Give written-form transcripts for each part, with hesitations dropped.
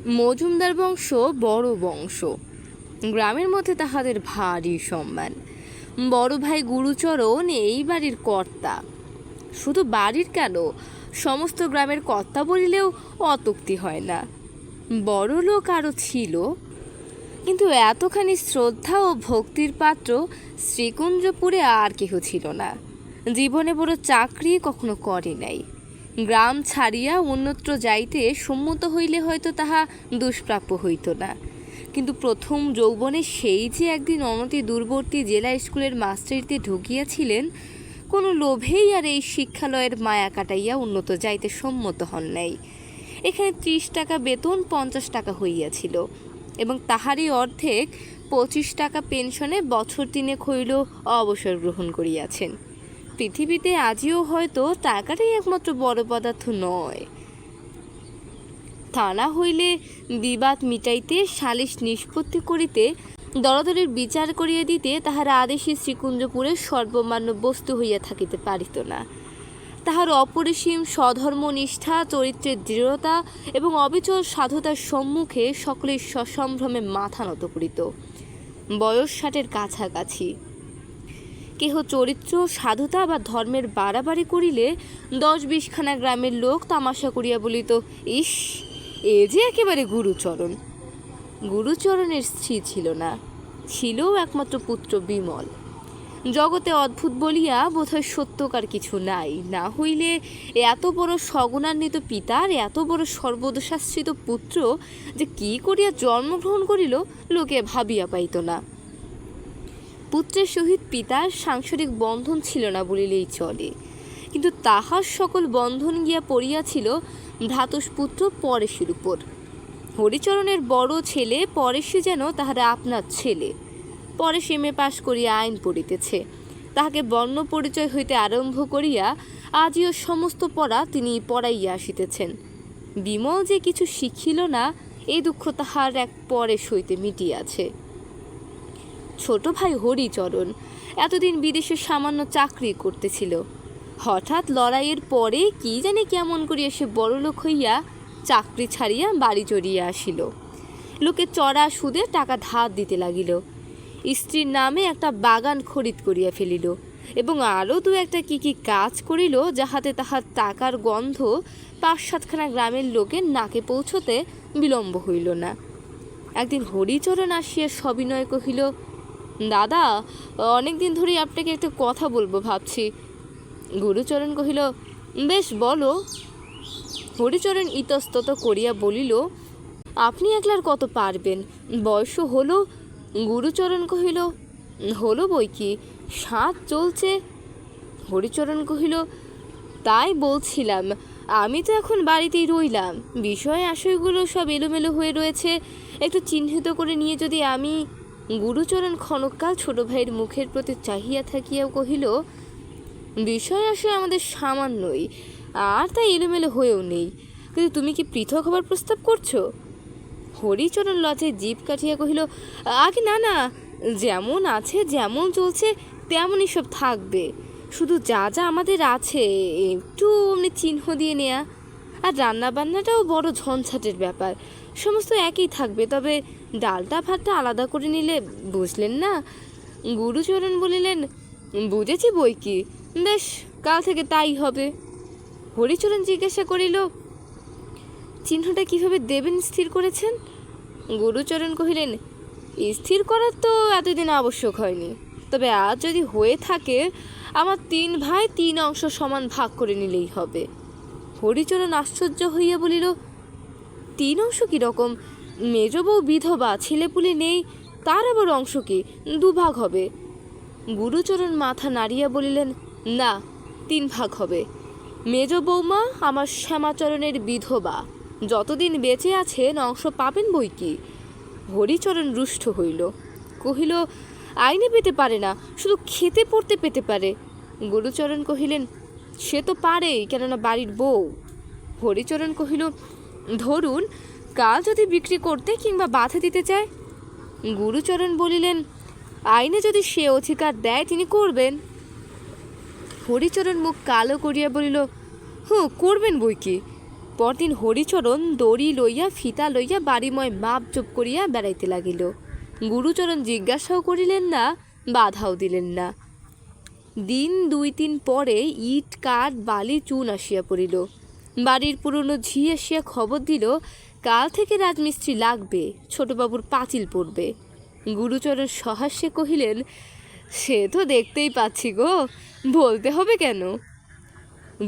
মজুমদার বংশ বড় বংশ, গ্রামের মধ্যে তাহাদের ভারী সম্মান। বড় ভাই গুরুচরণ এই বাড়ির কর্তা। শুধু বাড়ির কেন, সমস্ত গ্রামের কর্তা বলিলেও অত্যুক্তি হয় না। বড় লোক আরও ছিল, কিন্তু এতখানি শ্রদ্ধা ও ভক্তির পাত্র শ্রীকুঞ্জপুরে আর কেহ ছিল না। জীবনে বড় চাকরি কখনো করে নাই। গ্রাম ছাড়িয়া অন্যত্র যাইতে সম্মত হইলে হয়তো তাহা দুষ্প্রাপ্য হইত না, কিন্তু প্রথম যৌবনে সেই যে একদিন অনতি দূরবর্তী জেলা স্কুলের মাস্টারিতে ঢুকিয়াছিলেন, কোনো লোভেই আর এই শিক্ষালয়ের মায়া কাটাইয়া উন্নত যাইতে সম্মত হন নাই। এখানে 30 টাকা বেতন 50 টাকা হইয়াছিল, এবং তাহারই অর্ধেক 25 টাকা পেনশনে বছর 3 হইল অবসর গ্রহণ করিয়াছেন। পৃথিবীতে আজিও হয়তো টাকাটাই একমাত্র বড় পদার্থ নয়। তা না হইলে বিবাদ মিটাইতে, সালিশ নিষ্পত্তি করিতে, দরাদরের বিচার করিয়া দিতে তাহারা আদেশী শ্রীকুঞ্জপুরের সর্বমান্য বস্তু হইয়া থাকিতে পারিত না। তাহার অপরিসীম স্বধর্মনিষ্ঠা, চরিত্রের দৃঢ়তা এবং অবিচল সাধুতার সম্মুখে সকলেই সসম্ভ্রমে মাথা নত করিত। বয়স 60-এর কাছাকাছি। কেহ চরিত্র, সাধুতা বা ধর্মের বাড়াবাড়ি করিলে 10-20 খানা গ্রামের লোক তামাশা করিয়া বলিত, ইস, এ যে একেবারে গুরুচরণ। গুরুচরণের স্ত্রী ছিল না, ছিল একমাত্র পুত্র বিমল। জগতে অদ্ভুত বলিয়া বোধহয় সত্যকার কিছু নাই, না হইলে এত বড় সগুণান্বিত পিতার এত বড় সর্বদোষাশ্রিত পুত্র যে কি করিয়া জন্মগ্রহণ করিল লোকে ভাবিয়া পাইত না। পুত্রের সহিত পিতার সাংসারিক বন্ধন ছিল না বলিলেই চলে, কিন্তু তাহার সকল বন্ধন গিয়া পড়িয়াছিল ভ্রাতুষ্পুত্র পরেশের উপর। হরিচরণের বড় ছেলে পরেশী যেন তাহার আপনার ছেলে। পরেশ MA পাশ করিয়া আইন পড়িতেছে। তাহাকে বর্ণ পরিচয় হইতে আরম্ভ করিয়া আজিও সমস্ত পড়া তিনি পড়াইয়া আসিতেছেন। বিমল যে কিছু শিখিল না, এই দুঃখ তাহার এক পরেশ হইতে মিটিয়াছে। ছোট ভাই হরিচরণ এতদিন বিদেশে সামান্য চাকরি করতেছিল। হঠাৎ লড়াইয়ের পরে কি জানে কেমন করিয়া সে বড়লোক হইয়া চাকরি ছাড়িয়া বাড়ি চড়িয়া আসিল। লোকে চড়া সুদে টাকা ধার দিতে লাগিল। স্ত্রীর নামে একটা বাগান খরিদ করিয়া ফেলিল, এবং আরও 2-একটা কি কাজ করিল, যাহাতে তাহার টাকার গন্ধ 5-7 খানা গ্রামের লোকের নাকে পৌঁছতে বিলম্ব হইল না। একদিন হরিচরণ আসিয়া সবিনয় কহিল, দাদা, অনেকদিন ধরেই আপনাকে একটা কথা বলবো ভাবছি। গুরুচরণ কহিল, বেশ বলো। হরিচরণ ইতস্তত করিয়া বলিল, আপনি একলার কত পারবেন, বয়সও হলো। গুরুচরণ কহিল, হলো বই কি, 7 চলছে। হরিচরণ কহিল, তাই বলছিলাম, আমি তো এখন বাড়িতেই রইলাম, বিষয় আশয়গুলো সব এলোমেলো হয়ে রয়েছে, একটু চিহ্নিত করে নিয়ে যদি আমি। গুরুচরণ ক্ষণকাল ছোট ভাইয়ের মুখের প্রতি চাহিয়া থাকিয়াও কহিল, বিষয় আশয় আমাদের সামান্যই, আর তাই এলোমেলো হয়েও নেই, কিন্তু তুমি কি পৃথক হবার প্রস্তাব করছো? হরিচরণ লজ্জায় জিভ কাটিয়া কহিল, আগে না না, যেমন আছে যেমন চলছে তেমনই সব থাকবে, শুধু যা যা আমাদের আছে একটু অমনি চিহ্ন দিয়ে নেয়া, আর রান্নাবান্নাটাও বড় ঝঞ্ঝাটের ব্যাপার, সমস্ত একই থাকবে, তবে ডালটা ভাতটা আলাদা করে নিলে, বুঝলেন না? গুরুচরণ বলিলেন, বুঝেছি বই কি, বেশ, কাল থেকে তাই হবে। হরিচরণ জিজ্ঞাসা করিল, চিহ্নটা কিভাবে দেবেন স্থির করেছেন? গুরুচরণ কহিলেন, স্থির করার তো এতদিন আবশ্যক হয়নি, তবে আজ যদি হয়ে থাকে, আমার 3 ভাই 3 অংশ সমান ভাগ করে নিলেই হবে। হরিচরণ আশ্চর্য হইয়া বলিল, 3 অংশ কীরকম? মেজ বউ বিধবা, ছেলেপুলে নেই, তার আবার অংশ কি? 2 ভাগ হবে। গুরুচরণ মাথা নাড়িয়া বলিলেন, না, 3 ভাগ হবে। মেজ বৌমা আমার শ্যামাচরণের বিধবা, যতদিন বেঁচে আছেন অংশ পাবেন বই কি। হরিচরণ রুষ্ট হইল, কহিল, আইনে পেতে পারে না, শুধু খেতে পড়তে পেতে পারে। গুরুচরণ কহিলেন, সে তো পারেই, কেননা বাড়ির বউ। হরিচরণ কহিল, ধরুন কাল যদি বিক্রি করতে কিংবা বাধা দিতে চায়? গুরুচরণ বলিলেন, আইনে যদি সে অধিকার দেয় তিনি করবেন। হরিচরণ মুখ কালো করিয়া বলিল, করবেন বই কি, পরদিন হরিচরণ দড়ি লইয়া ফিতা লইয়া বাড়িময় মাপজোপ করিয়া বেড়াইতে লাগিল। গুরুচরণ জিজ্ঞাসাও করিলেন না, বাধাও দিলেন না। দিন 2-3 পরে ইট কাঠ বালি চুন আসিয়া পড়িল। বাড়ির পুরনো ঝি আসিয়া খবর দিল, কাল থেকে রাজমিস্ত্রি লাগবে, ছোটবাবুর পাঁচিল পড়বে। গুরুচরণ সহাস্যে কহিলেন, সে তো দেখতেই পাচ্ছি গো, বলতে হবে কেন?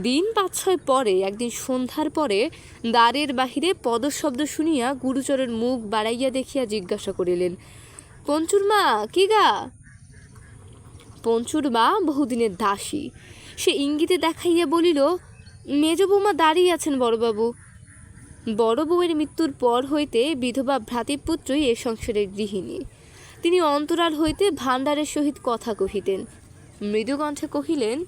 দিন 5-6 পরে একদিন সন্ধ্যার পরে দ্বারের বাহিরে পদশব্দ শুনিয়া গুরুচরণ মুখ বাড়াইয়া দেখিয়া জিজ্ঞাসা করিলেন, পঞ্চুর মা কি গা? পঞ্চুর মা বহুদিনের দাসী, সে ইঙ্গিতে দেখাইয়া বলিল, মেজ বৌমা দাঁড়িয়ে আছেন বড়বাবু। বড় বউয়ের মৃত্যুর পর হইতে বিধবা ভ্রাতৃপুত্রই এ সংসারের গৃহিণী। তিনি অন্তরাল হইতে ভাণ্ডারের সহিত কথা কহিতেন। মৃদুকণ্ঠে কহিলেন,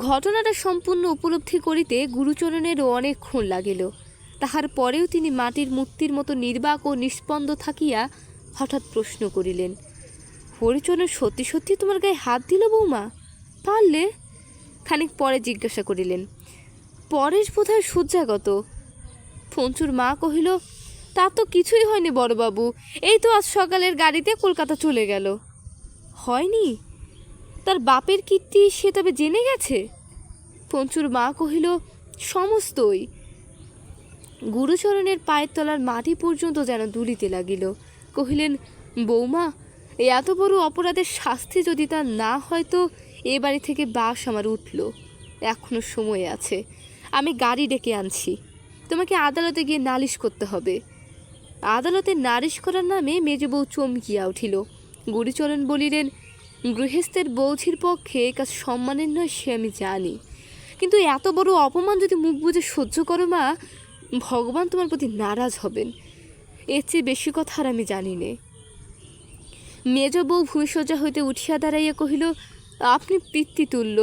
ঘটনাটা সম্পূর্ণ উপলব্ধি করিতে গুরুচরণেরও অনেকক্ষণ লাগিল। তাহার পরেও তিনি মাটির মূর্তির মতো নির্বাক ও নিস্পন্দ থাকিয়া হঠাৎ প্রশ্ন করিলেন, হরিচরণ সত্যি সত্যি তোমার গায়ে হাত দিল বৌমা? পারলে? খানিক পরে জিজ্ঞাসা করিলেন, পরেশ বোধহয় শয্যাগত। পঞ্চুর মা কহিল, তা তো কিছুই হয়নি বড়বাবু, এই তো আজ সকালের গাড়িতে কলকাতা চলে গেল। হয়নি? তার বাপের কীর্তি সে তবে জেনে গেছে? পঞ্চুর মা কহিল, সমস্তই। গুরুচরণের পায়ের তলার মাটি পর্যন্ত যেন দুলিতে লাগিল। কহিলেন, বৌমা, এত বড় অপরাধের শাস্তি যদি তা না হয় তো এ বাড়ি থেকে বাস আমার উঠল। এখনো সময় আছে, আমি গাড়ি ডেকে আনছি। তোমাকে আদালতে গিয়ে নালিশ করতে হবে। আদালতে নালিশ করার নামে মেজ বউ চমকিয়া উঠিল। গুরুচরণ বলিলেন, গৃহস্থের বৌঝির পক্ষে কাজ সম্মানের নয় সে আমি জানি, কিন্তু এত বড় অপমান যদি মুখ বুজে সহ্য করো মা, ভগবান তোমার প্রতি নারাজ হবেন। এর চেয়ে বেশি কথা আর আমি জানি নে। মেজ বউ ভূমিশয্যা হইতে উঠিয়া দাঁড়াইয়া কহিল, আপনি পিতৃতুল্য,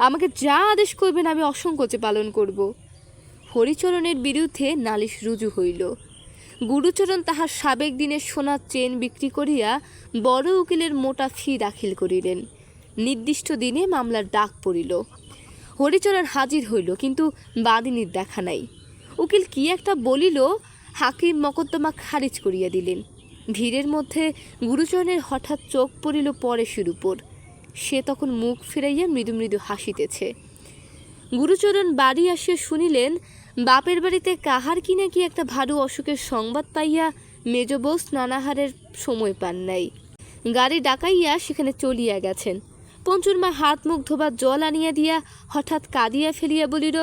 আমাকে যা আদেশ করবেন আমি অসংকোচে পালন করব। হরিচরণের বিরুদ্ধে নালিশ রুজু হইল। গুরুচরণ তাহার সাবেক দিনের সোনার চেন বিক্রি করিয়া বড় উকিলের মোটা ফি দাখিল করিলেন। নির্দিষ্ট দিনে মামলার ডাক পড়িল। হরিচরণ হাজির হইল, কিন্তু বাদিনীর দেখা নাই। উকিল কি একটা বলিল, হাকিম মকদ্দমা খারিজ করিয়া দিলেন। ভিড়ের মধ্যে গুরুচরণের হঠাৎ চোখ পড়িল পরেশের উপর। সে তখন মুখ ফিরাইয়া মৃদু মৃদু হাসিতেছে। গুরুচরণ বাড়ি আসিয়া শুনিলেন, বাপের বাড়িতে কাহার কি নাকি একটা ভারু অসুখের সংবাদ পাইয়া মেজ বউ স্নানাহারের সময় পান নাই। গাড়ি ডাকাইয়া সেখানে চলিয়া গেছেন। পঞ্চুর মা হাত মুখ ধোবার জল আনিয়া দিয়া হঠাৎ কাঁদিয়া ফেলিয়া বলিল,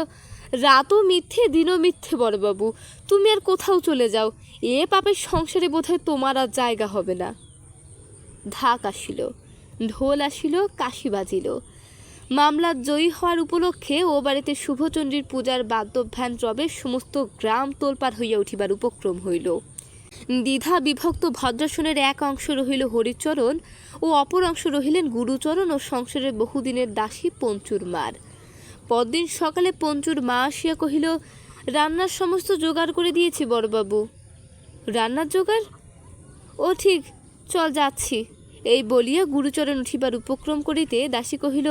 রাতও মিথ্যে দিনও মিথ্যে বড়বাবু, তুমি আর কোথাও চলে যাও, এ পাপের সংসারে বোধহয় তোমার আর জায়গা হবে না। ঢাক আসিল, ঢোল আসিল, কাশি বাজিল। মামলার জয়ী হওয়ার উপলক্ষে ও বাড়িতে শুভচণ্ডীর পূজার বাদ্যভ্যান রবে সমস্ত গ্রাম তোলপাড় হইয়া উঠিবার উপক্রম হইল। দ্বিধা বিভক্ত ভদ্রাসনের এক অংশ রহিল হরিচরণ ও অপর অংশ রহিলেন গুরুচরণ ও সংসারের বহুদিনের দাসী পঞ্চুর মার। পরদিন সকালে পঞ্চুর মা আসিয়া কহিল, রান্নার সমস্ত জোগাড় করে দিয়েছি বড়বাবু। রান্নার জোগাড়? ও ঠিক, চল যাচ্ছি। এই বলিয়া গুরুচরণ উঠিবার উপক্রম করিতে দাসী কহিল,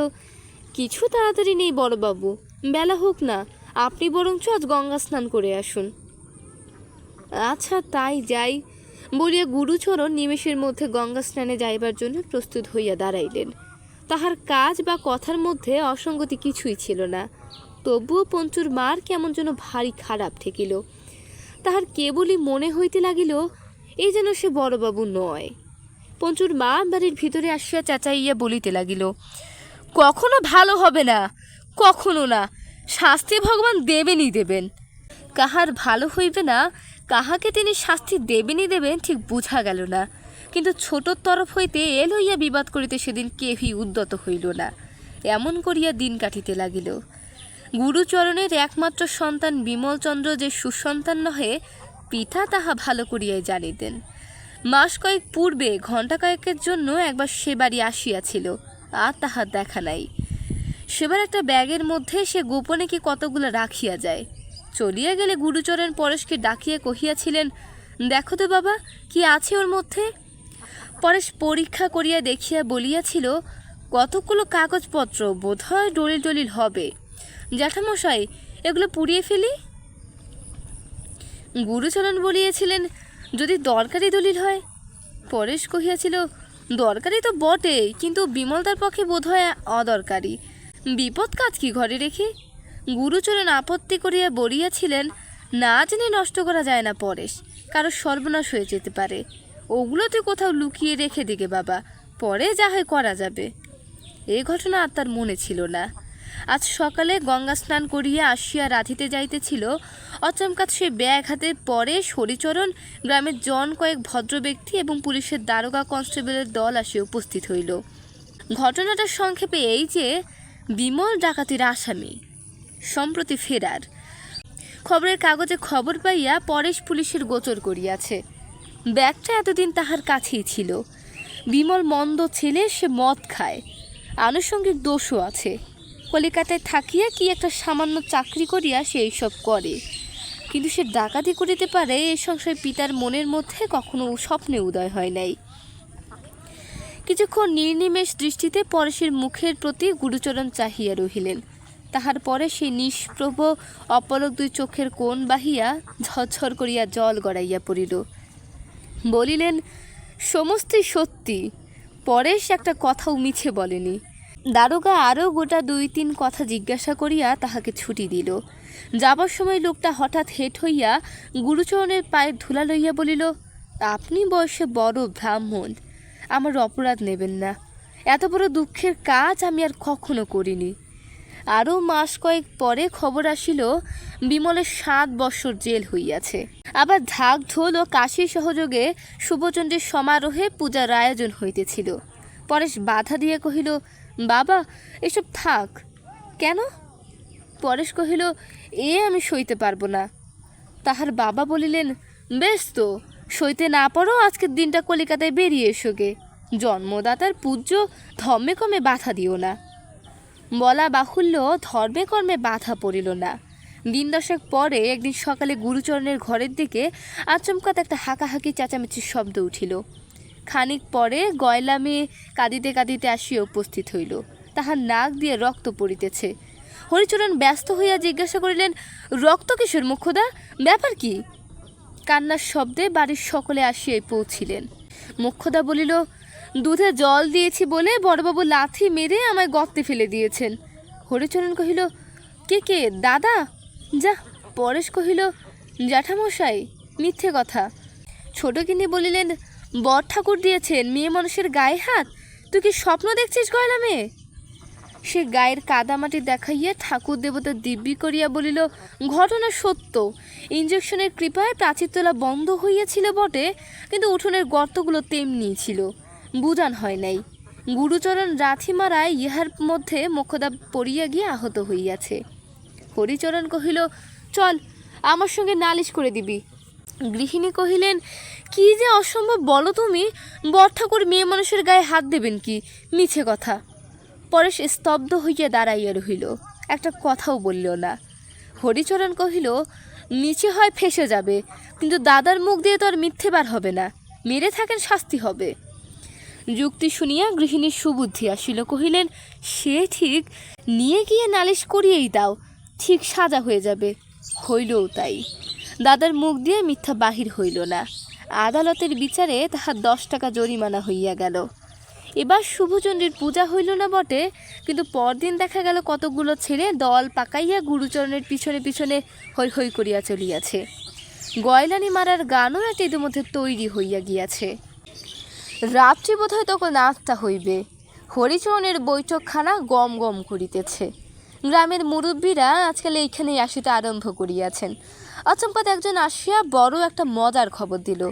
কিছু তাড়াতাড়ি নেই বড়বাবু, বেলা হোক না, আপনি বরঞ্চ আজ গঙ্গা স্নান করে আসুন। আচ্ছা তাই যাই বলিয়া গুরুচরণ নিমেষের মধ্যে গঙ্গা স্নানে যাইবার জন্য প্রস্তুত হইয়া দাঁড়াইলেন। তাহার কাজ বা কথার মধ্যে অসঙ্গতি কিছুই ছিল না। তবুও পঞ্চুর মার কেমন যেন ভারী খারাপ ঠেকিল। তাহার কেবলই মনে হইতে লাগিল, এই যেন সে বড়বাবু নয়। পঞ্চুর মা বাড়ির ভিতরে আসিয়া চেঁচাইয়া বলিতে লাগিল, কখনো ভালো হবে না, কখনো না, শাস্তি ভগবান দেবেনই দেবেন। কাহার ভালো হইবে না, কাহাকে তিনি শাস্তি দেবেনই দেবেন ঠিক বুঝা গেল না, কিন্তু ছোটোর তরফ হইতে এ লইয়া বিবাদ করিতে সেদিন কেহই উদ্যত হইল না। এমন করিয়া দিন কাটিতে লাগিল। গুরুচরণের একমাত্র সন্তান বিমলচন্দ্র যে সুসন্তান নহে, পিতা তাহা ভালো করিয়াই জানিতেন। মাস কয়েক পূর্বে ঘণ্টা কয়েকের জন্য একবার সে বাড়ি আসিয়াছিল, আর তাহার দেখা নাই। সেবার একটা ব্যাগের মধ্যে সে গোপনে কি কতগুলো রাখিয়া যায়। চলিয়া গেলে গুরুচরণ পরেশকে ডাকিয়া কহিয়াছিলেন, দেখো তো বাবা, কি আছে ওর মধ্যে। পরেশ পরীক্ষা করিয়া দেখিয়া বলিয়াছিল, কতগুলো কাগজপত্র, বোধহয় দলিল টলিল হবে। জ্যাঠামশাই, এগুলো পুড়িয়ে ফেলি। গুরুচরণ বলিয়েছিলেন, যদি দরকারি দলিল হয়। পরেশ কহিয়াছিল, দরকারি তো বটেই, কিন্তু বিমলদার পক্ষে বোধ হয় অদরকারি। বিপদ কাজ কি ঘরে রেখে? গুরুচরণ আপত্তি করিয়া বলিয়াছিলেন, না জেনে নষ্ট করা যায় না পরেশ, কারো সর্বনাশ হয়ে যেতে পারে। ওগুলো তুই কোথাও লুকিয়ে রেখে দিকে বাবা, পরে যা হয় করা যাবে। এই ঘটনা আর তার মনে ছিল না। আজ সকালে গঙ্গা স্নান করিয়া আসিয়া রাঁধিতে যাইতেছিল, অচমকাত সে ব্যাগ হাতে পরে হরিচরণ, গ্রামের জন কয়েক ভদ্র ব্যক্তি এবং পুলিশের দারোগা কনস্টেবলের দল আসিয়া উপস্থিত হইল। ঘটনাটা সংক্ষেপে এই যে, বিমল ডাকাতির আসামি, সম্প্রতি ফেরার। খবরের কাগজে খবর পাইয়া পরেশ পুলিশের গোচর করিয়াছে। ব্যাগটা এতদিন তাহার কাছেই ছিল। বিমল মন্দ ছেলে, সে মদ খায়, আনুষঙ্গিক দোষও আছে। কলিকাতায় থাকিয়া কি একটা সামান্য চাকরি করিয়া সে এইসব করে, কিন্তু সে ডাকাতি করিতে পারে এ সংশয় পিতার মনের মধ্যে কখনো স্বপ্নে উদয় হয় নাই। কিছুক্ষণ নির্নিমেষ দৃষ্টিতে পরেশের মুখের প্রতি গুরুচরণ চাহিয়া রহিলেন। তাহার পরে সেই নিষ্প্রভ অপলক দুই চোখের কোণ বাহিয়া ঝরঝর করিয়া জল গড়াইয়া পড়িল। বলিলেন, সমস্তই সত্যি, পরেশ একটা কথাও মিছে বলেনি। দারোগা আরও গোটা 2-3 কথা জিজ্ঞাসা করিয়া তাহাকে ছুটি দিল। যাবার সময় লোকটা হঠাৎ হেঁট হইয়া গুরুচরণের পায়ের ধুলা লইয়া বলিল, আপনি বয়সে বড় ব্রাহ্মণ, আমার অপরাধ নেবেন না। এত বড় দুঃখের কাজ আমি আর কখনো করিনি। আরও মাস কয়েক পরে খবর আসিল, বিমলের 7 বৎসর জেল হইয়াছে। আবার ঢাক ঢোল ও কাশী সহযোগে শুভচণ্ডীর সমারোহে পূজার আয়োজন হইতেছিল। পরেশ বাধা দিয়ে কহিল, বাবা, এসব থাক। কেন? পরেশ কহিল, আমি সইতে পারবো না। তাহার বাবা বলিলেন, বেশ তো, সইতে না পারো আজকের দিনটা কলিকাতায় বেরিয়ে এসোগে। জন্মদাতার পূজ্য, ধর্মে কর্মে বাধা দিও না। বলা বাহুল্য, ধর্মে কর্মে বাধা পড়িল না। 10 দশেক পরে একদিন সকালে গুরুচরণের ঘরের দিকে আচমকাত একটা হাঁকাহাঁকি চেঁচামেচির শব্দ উঠিল। খানিক পরে গয়লা মেয়ে কাঁদিতে কাঁদিতে আসিয়া উপস্থিত হইল। তাহার নাক দিয়ে রক্ত পড়িতেছে। হরিচরণ ব্যস্ত হইয়া জিজ্ঞাসা করিলেন, রক্ত কিশোর মুখ্যদা, ব্যাপার কি? কান্নার শব্দে বাড়ির সকলে আসিয়াই পৌঁছিলেন। মুখ্যদা বলিল, দুধে জল দিয়েছি বলে বড়বাবু লাথি মেরে আমায় গর্তে ফেলে দিয়েছেন। হরিচরণ কহিল, কে দাদা? যা। পরেশ কহিল, জ্যাঠামশাই, মিথ্যে কথা। ছোটগিন্নি বলিলেন, বর ঠাকুর দিয়েছেন মেয়ে মানুষের গায়ে হাত? তুই কি স্বপ্ন দেখছিস গয়লা মেয়ে? সে গায়ের কাদামাটি দেখাইয়া ঠাকুর দেবতা দিব্যি করিয়া বলিল, ঘটনা সত্য। ইঞ্জেকশনের কৃপায় প্রাচীর তোলা বন্ধ হইয়াছিল বটে, কিন্তু উঠোনের গর্তগুলো তেমনি ছিল, বুঝান হয় নাই। গুরুচরণ রাথি মারায় ইহার মধ্যে মোক্ষদা পড়িয়া গিয়ে আহত হইয়াছে। হরিচরণ কহিল, চল, আমার সঙ্গে নালিশ করে দিবি। গৃহিণী কহিলেন, কি যে অসম্ভব বলো তুমি, বর ঠাকুর মেয়ে মানুষের গায়ে হাত দেবেন কি? মিছে কথা। পরেশ স্তব্ধ হইয়া দাঁড়াইয়া রহিল, একটা কথাও বলল না। হরিচরণ কহিল, নিচে হয় ফেসে যাবে, কিন্তু দাদার মুখ দিয়ে তো আর মিথ্যে বার হবে না, মেরে থাকেন শাস্তি হবে। যুক্তি শুনিয়া গৃহিণীর সুবুদ্ধি আসিল। কহিলেন, সে ঠিক, নিয়ে গিয়ে নালিশ করিয়েই দাও, ঠিক সাজা হয়ে যাবে। হইলও তাই। দাদার মুখ দিয়ে মিথ্যা বাহির হইল না। আদালতের বিচারে তাহার 10 টাকা জরিমানা হইয়া গেল। এবার শুভচণ্ডীর পূজা হইল না বটে, কিন্তু পরদিন দেখা গেল কতকগুলো ছেলে দল পাকাইয়া গুরুচরণের পিছনে পিছনে হৈ হৈ করিয়া চলিয়াছে। গয়লানি মারার গানও একটা ইতিমধ্যে তৈরি হইয়া গিয়াছে। রাত্রি বোধ হয় তখন 8টা হইবে। হরিচরণের বৈঠকখানা গম গম করিতেছে। গ্রামের মুরব্বীরা আজকাল এইখানেই আসিতে আরম্ভ করিয়াছেন। অচম্পাত একজন আসিয়া বড় একটা মজার খবর দিল।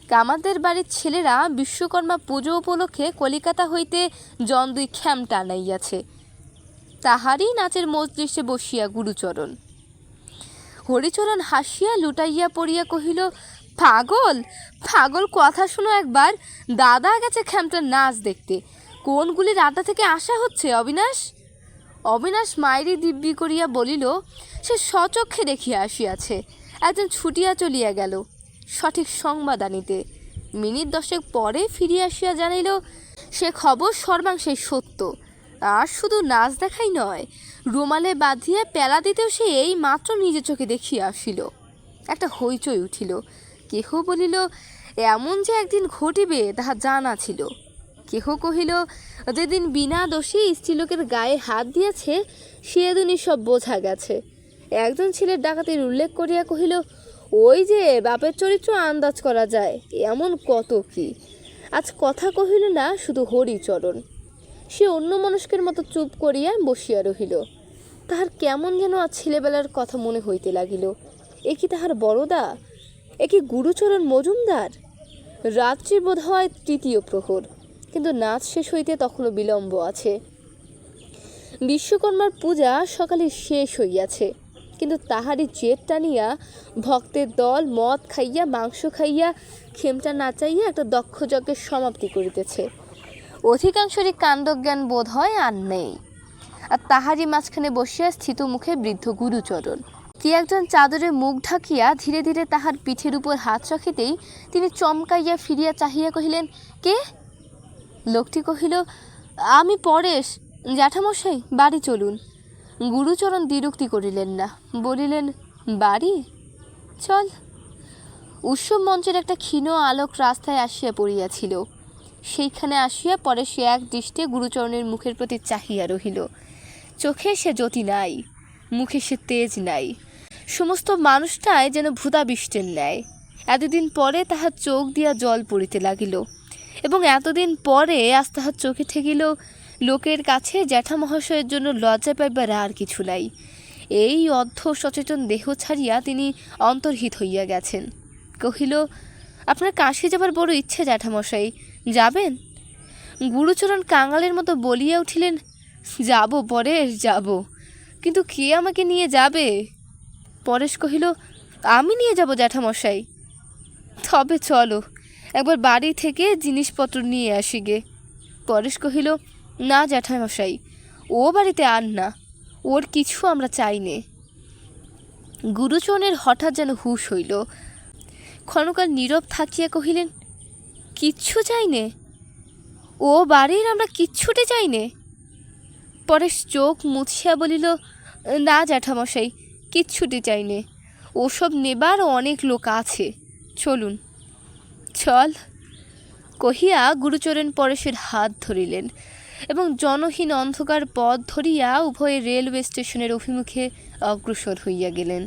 কামারদের বাড়ির ছেলেরা বিশ্বকর্মা পুজো উপলক্ষে কলিকাতা হইতে জন 2 খ্যাম টানাইয়াছে। তাহারই নাচের মজলিসে বসিয়া গুরুচরণ। হরিচরণ হাসিয়া লুটাইয়া পড়িয়া কহিল, পাগল পাগল, কথা শুনো একবার, দাদা গেছে খ্যামটার নাচ দেখতে। কোনগুলির আড্ডা থেকে আসা হচ্ছে অবিনাশ? অবিনাশ মায়েরই দিব্যি করিয়া বলিল, সে স্বচক্ষে দেখিয়া আসিয়াছে। একজন ছুটিয়া চলিয়া গেল সঠিক সংবাদ আনিতে। মিনিট 10 পরে ফিরিয়া আসিয়া জানাইল, সে খবর সর্বাংশেই সত্য। আর শুধু নাচ দেখাই নয়, রুমালে বাঁধিয়া পেলা দিতেও সে এই মাত্র নিজের চোখে দেখিয়া আসিল। একটা হইচই উঠিল। কেহ বলিল এমন যে একদিন ঘটিবে তাহা জানা ছিল। কেহ কহিল যেদিন বিনা দোষে স্ত্রীলোকের গায়ে হাত দিয়েছে সেদিনই সব বোঝা গেছে। একজন ছেলের ডাকাতির উল্লেখ করিয়া কহিল ওই যে বাপের চরিত্র আন্দাজ করা যায়, এমন কত কি। আজ কথা কহিল না, শুধু হরিচরণ। সে অন্য মনস্কের মতো চুপ করিয়া বসিয়া রহিল। তাহার কেমন যেন আজ ছেলেবেলার কথা মনে হইতে লাগিল। এ কি তাহার বড়দা? এ কি গুরুচরণ মজুমদার? রাত্রি বোধ হয় ৩য় প্রহর, কিন্তু নাচ শেষ হইতে তখনও বিলম্ব আছে। বিশ্বকর্মার পূজা সকালে শেষ হইয়াছে, কিন্তু তাহারই জেদ টানিয়া ভক্তের দল মদ খাইয়া মাংস খাইয়া খেমটা নাচাইয়া একটা দক্ষ যজ্ঞের সমাপ্তি করিতেছে। অধিকাংশরই কাণ্ডজ্ঞান বোধ হয় আর নেই। আর তাহারই মাঝখানে বসিয়া স্থিত মুখে বৃদ্ধ গুরুচরণ। কি একজন চাদরে মুখ ঢাকিয়া ধীরে ধীরে তাহার পিঠের উপর হাত রাখিতেই তিনি চমকাইয়া ফিরিয়া চাহিয়া কহিলেন, কে? লোকটি কহিল, আমি পরেশ, জ্যাঠামশাই, বাড়ি চলুন। গুরুচরণ দ্বিরুক্তি করিলেন না, বলিলেন, বাড়ি? চল। উৎসব মঞ্চের একটা ক্ষীণ আলোক রাস্তায় আসিয়া পড়িয়াছিল। সেইখানে আসিয়া পরে সে এক দৃষ্টে গুরুচরণের মুখের প্রতি চাহিয়া রহিল। চোখে সে জ্যোতি নাই, মুখে সে তেজ নাই, সমস্ত মানুষটাই যেন ভূতাবিষ্টের ন্যায়। এতদিন পরে তাহার চোখ দিয়া জল পড়িতে লাগিল, এবং এতদিন পরে আজ তাহার চোখে ঠেকিল লোকের কাছে জ্যাঠা মহাশয়ের জন্য লজ্জা পাইবার আর কিছু নাই। এই অর্ধ সচেতন দেহ ছাড়িয়া তিনি অন্তর্হিত হইয়া গেছেন। কহিল, আপনার কাশি যাবার বড় ইচ্ছে জ্যাঠামশাই, যাবেন? গুরুচরণ কাঙালের মতো বলিয়া উঠিলেন, যাব পরেশ, যাব, কিন্তু কে আমাকে নিয়ে যাবে? পরেশ কহিল, আমি নিয়ে যাব জ্যাঠামশাই। তবে চলো, একবার বাড়ি থেকে জিনিসপত্র নিয়ে আসি গে। পরেশ কহিল, না জ্যাঠামশাই, ও বাড়িতে আর না, ওর কিছু আমরা চাই নে। গুরুচরণের হঠাৎ যেন হুঁশ হইল। ক্ষণকাল নীরব থাকিয়া কহিলেন, কিচ্ছু চাই নে? ও বাড়ির আমরা কিচ্ছুটে চাই নে? পরেশ চোখ মুছিয়া বলিল, না জ্যাঠামশাই, কিচ্ছুটি চাই নে, ওসব নেবার অনেক লোক আছে, চলুন। চল কহিয়া গুরুচরণ পরেশের হাত ধরিলেন এবং জনহীন অন্ধকার পথ ধরিয়া উভয়ে রেলওয়ে স্টেশনের অভিমুখে অগ্রসর হইয়া গেলেন।